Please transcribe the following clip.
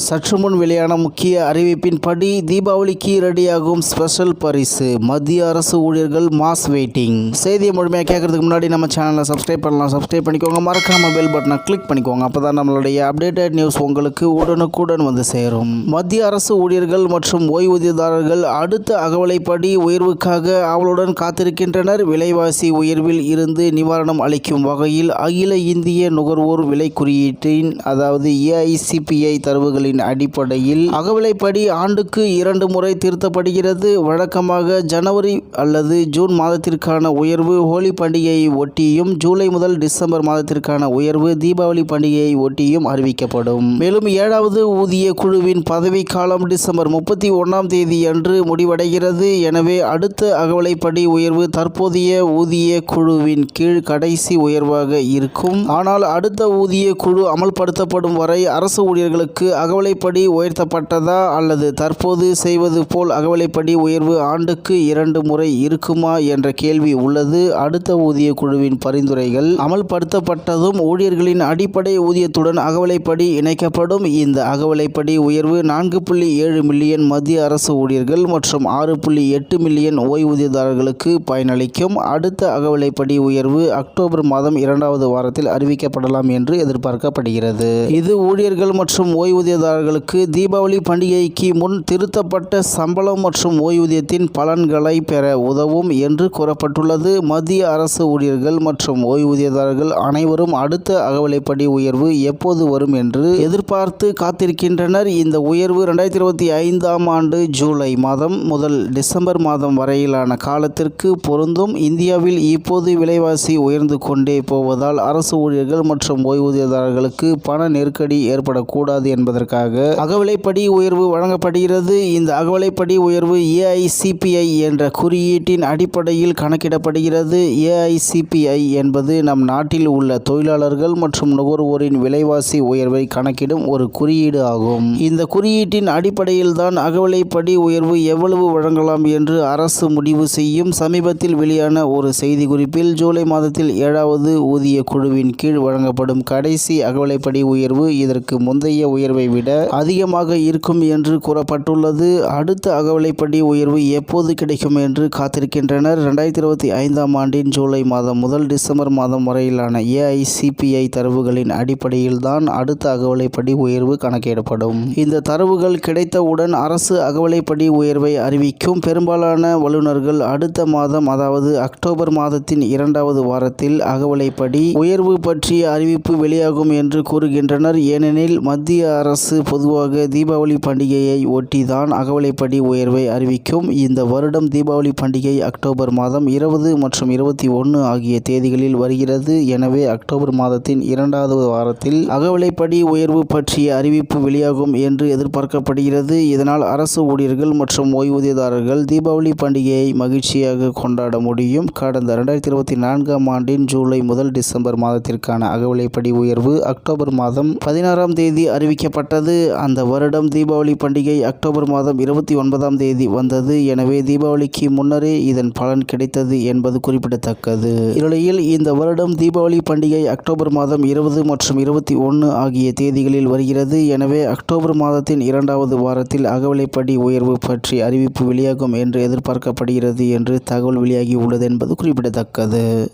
சற்று முன் வெளியான முக்கிய அறிவிப்பின்படி தீபாவளிக்கு ரெடியாகும் ஸ்பெஷல் பரிசு. மத்திய அரசு ஊழியர்கள் மாஸ் வெயிட்டிங். செய்தியை முழுமையாக கேட்கறதுக்கு முன்னாடி நம்ம சேனலை சப்ஸ்கிரைப் பண்ணலாம். சப்ஸ்கிரைப் பண்ணிக்கோங்க. மறக்காம பெல் பட்டனை கிளிக் பண்ணிக்கோங்க. அப்பதான் நம்மளுடைய அப்டேட்டட் நியூஸ் உங்களுக்கு உடனுக்குடன் வந்து சேரும். மத்திய அரசு ஊழியர்கள் மற்றும் ஓய்வூதியதாரர்கள் அடுத்த அகவலைப்படி உயர்வுக்காக ஆவலுடன் காத்திருக்கின்றனர். விலைவாசி உயர்வில் இருந்து நிவாரணம் அளிக்கும் வகையில் அகில இந்திய நுகர்வோர் விலை குறியீட்டின் அதாவது AICPI தரவுகளின் அடிப்படையில் அகவிலைப்படி ஆண்டுக்கு 2 முறை திருத்தப்படுகிறது. வழக்கமாக ஜனவரி அல்லது ஜூன் மாதத்திற்கான உயர்வு ஹோலி பண்டிகையை ஒட்டியும், ஜூலை முதல் டிசம்பர் மாதத்திற்கான உயர்வு தீபாவளி பண்டிகையை ஒட்டியும் அறிவிக்கப்படும். மேலும் 7வது ஊதிய குழுவின் பதவிக்காலம் டிசம்பர் 31ஆம் தேதி அன்று முடிவடைகிறது. எனவே அடுத்த அகவிலைப்படி உயர்வு தற்போதைய ஊதிய குழுவின் கீழ் கடைசி உயர்வாக இருக்கும். ஆனால் அடுத்த ஊதிய குழு அமல்படுத்தப்படும் வரை அரசு ஊழியர்களுக்கு அகவிலைப்படி உயர்த்தப்பட்டதா அல்லது தற்போது செய்வது போல் அகவிலைப்படி உயர்வு ஆண்டுக்கு 2 முறை இருக்குமா என்ற கேள்வி உள்ளது. அடுத்த ஊதிய குழுவின் பரிந்துரைகள் அமல்படுத்தப்பட்டதும் ஊழியர்களின் அடிப்படை ஊதியத்துடன் அகவிலைப்படி இணைக்கப்படும். இந்த அகவிலைப்படி உயர்வு 4.7 மில்லியன் மத்திய அரசு ஊழியர்கள் மற்றும் 6.8 மில்லியன் ஓய்வூதியதாரர்களுக்கு பயனளிக்கும். அடுத்த அகவிலைப்படி உயர்வு அக்டோபர் மாதம் 2வது வாரத்தில் அறிவிக்கப்படலாம் என்று எதிர்பார்க்கப்படுகிறது. இது ஊழியர்கள் மற்றும் ஓய்வூதியதாரர்களுக்கு தீபாவளி பண்டிகைக்கு முன் திருத்தப்பட்ட சம்பளம் மற்றும் ஓய்வூதியத்தின் பலன்களை பெற உதவும் என்று கூறப்பட்டுள்ளது. மத்திய அரசு ஊழியர்கள் மற்றும் ஓய்வூதியதாரர்கள் அனைவரும் அடுத்த அகவிலைப்படி உயர்வு எப்போது வரும் என்று எதிர்பார்த்து காத்திருக்கின்றனர். இந்த உயர்வு 2025ஆம் ஆண்டு ஜூலை மாதம் முதல் டிசம்பர் மாதம் வரையிலான காலத்திற்கு பொருந்தும். இந்தியாவில் இப்போது விலைவாசி உயர்ந்து கொண்டே போவதால் அரசு ஊழியர்கள் மற்றும் ஓய்வூதியதாரர்களுக்கு பண நெருக்கடி ஏற்படக்கூடாது என்பதற்காக அகவிலைப்படி உயர்வு வழங்கப்படுகிறது. இந்த அகவிலைப்படி உயர்வு AICPI என்ற குறியீட்டின் அடிப்படையில் கணக்கிடப்படுகிறது. AICPI என்பது நம் நாட்டில் உள்ள தொழிலாளர்கள் மற்றும் நுகர்வோரின் விலைவாசி உயர்வை கணக்கிடும் ஒரு குறியீடு ஆகும். இந்த குறியீட்டின் அடிப்படையில் தான் அகவிலைப்படி உயர்வு எவ்வளவு வழங்கலாம் என்று அரசு முடிவு செய்யும். சமீபத்தில் வெளியான ஒரு செய்திக்குறிப்பில் ஜூலை மாதத்தில் 7வது ஊதிய குழுவின் கீழ் வழங்கப்படும் கடைசி அகவிலைப்படி உயர்வு இதற்கு முந்தைய உயர்வை விட அதிகமாக இருக்கும் என்று கூறப்பட்டுள்ளது. அடுத்த அகவிலைப்படி உயர்வு எப்போது கிடைக்கும் என்று காத்திருக்கின்றனர். 2025ஆம் ஆண்டின் ஜூலை மாதம் முதல் டிசம்பர் மாதம் வரையிலான AICPI தரவுகளின் அடிப்படையில் தான் அடுத்த அகவிலைப்படி உயர்வு கணக்கிடப்படும். இந்த தரவுகள் கிடைத்தவுடன் அரசு அகவிலைப்படி உயர்வை அறிவிக்கும். பெரும்பாலான வல்லுநர்கள் அடுத்த மாதம் அதாவது அக்டோபர் மாதத்தின் 2வது வாரத்தில் அகவிலைப்படி உயர்வு பற்றிய அறிவிப்பு வெளியாகும் என்று கூறுகின்றனர். ஏனெனில் மத்திய அரசு பொதுவாக தீபாவளி பண்டிகையை ஒட்டி தான் அகவிலைப்படி உயர்வை அறிவிக்கும். இந்த வருடம் தீபாவளி பண்டிகை அக்டோபர் மாதம் 20 மற்றும் 21 ஆகிய தேதிகளில் வருகிறது. எனவே அக்டோபர் மாதத்தின் 2வது வாரத்தில் அகவிலைப்படி உயர்வு பற்றிய அறிவிப்பு வெளியாகும் என்று எதிர்பார்க்கப்படுகிறது. இதனால் அரசு ஊழியர்கள் மற்றும் ஓய்வூதியதாரர்கள் தீபாவளி பண்டிகையை மகிழ்ச்சியாக கொண்டாட முடியும். கடந்த 2024ஆம் ஆண்டின் ஜூலை முதல் டிசம்பர் மாதத்திற்கான அகவிலைப்படி உயர்வு அக்டோபர் மாதம் 16ஆம் தேதி அறிவிக்கப்பட்டது. அந்த வருடம் தீபாவளி பண்டிகை அக்டோபர் மாதம் 29ஆம் தேதி வந்தது. எனவே தீபாவளிக்கு முன்னரே இதன் பலன் கிடைத்தது என்பது குறிப்பிடத்தக்கது. இந்நிலையில் இந்த வருடம் தீபாவளி பண்டிகை அக்டோபர் மாதம் 20 மற்றும் 21 ஆகிய தேதிகளில் வருகிறது. எனவே அக்டோபர் மாதத்தின் 2வது வாரத்தில் அகவிலைப்படி உயர்வு பற்றி அறிவிப்பு வெளியாகும் என்று எதிர்பார்க்கப்படுகிறது என்று தகவல் வெளியாகி உள்ளது என்பது குறிப்பிடத்தக்கது.